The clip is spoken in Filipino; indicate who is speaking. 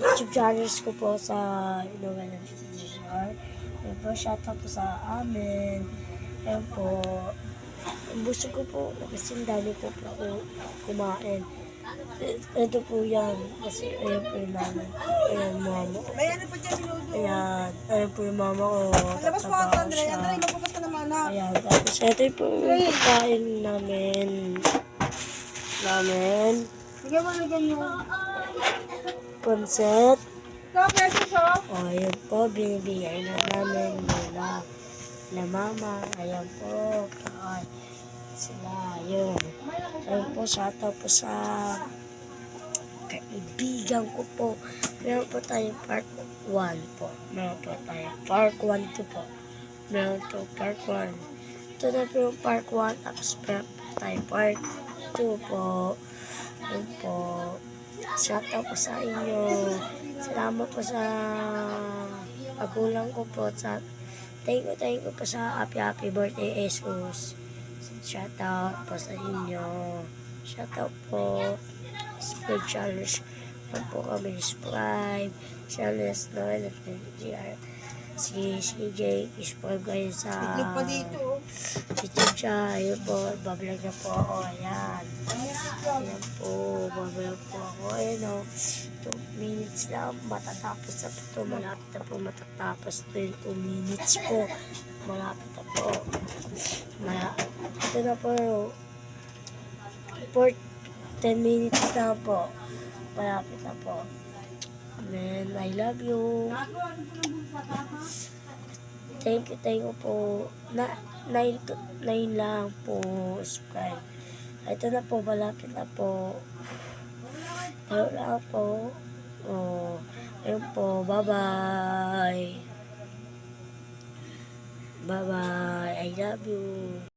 Speaker 1: YouTube channels ko po sa Ilogan ng GR. Ayun po, shoutout po sa amin. Ayun po, busog ko po kasi ang dami po kumain. Ito po yan, kasi ayun po yung mama. Ayan, mama ko.
Speaker 2: May ano pa dyan, minudo.
Speaker 1: Ayan, ayun po yung mama ko.
Speaker 2: Labas mo ang
Speaker 1: Tatabaho
Speaker 2: Andre.
Speaker 1: siya.
Speaker 2: Andre, magpupas ka naman ha.
Speaker 1: Ayan, tapos ito yung po yung pagkain namin.
Speaker 2: Bigyan mo na dyan yung...
Speaker 1: Pansit.
Speaker 2: Ikaw, pesos oh.
Speaker 1: O, ayun po, binibigay na namin na mama. Ayan po, kaon sila, yun. Ayun po, shoutout po sa kaibigan ko po. Meron po tayo part 1 po. Meron po tayo part 1 to po. Meron to part 1. Ito na po yung part 1, tapos meron po tayo part 2 po. Ayun po. Shoutout po sa inyo. Salamat po sa magulang ko po. Thank you po sa happy birthday, Jesus. Shoutout po sa inyo. Shoutout po. Subscribe challenge lang po kami. Subscribe. Challenge na GR. Si CJ, subscribe kayo sa
Speaker 2: Itlog pa dito.
Speaker 1: YouTube siya. Ayun po, bablog na po ako. Ayan. Ayan po, bablog po ako. Ayan o. 2 minutes lang. Matatapos na po ito. Malapit na po matatapos ito yung 2 minutes po. Malapit na po. Ito na po. For 10 minutes na po. Malapit na po. Amen. I love you. Thank you po. 9 lang po. Subscribe. Ito na po, malapit na po. Ito lang po. Oh, ayun po. Bye-bye. Bye-bye. I love you.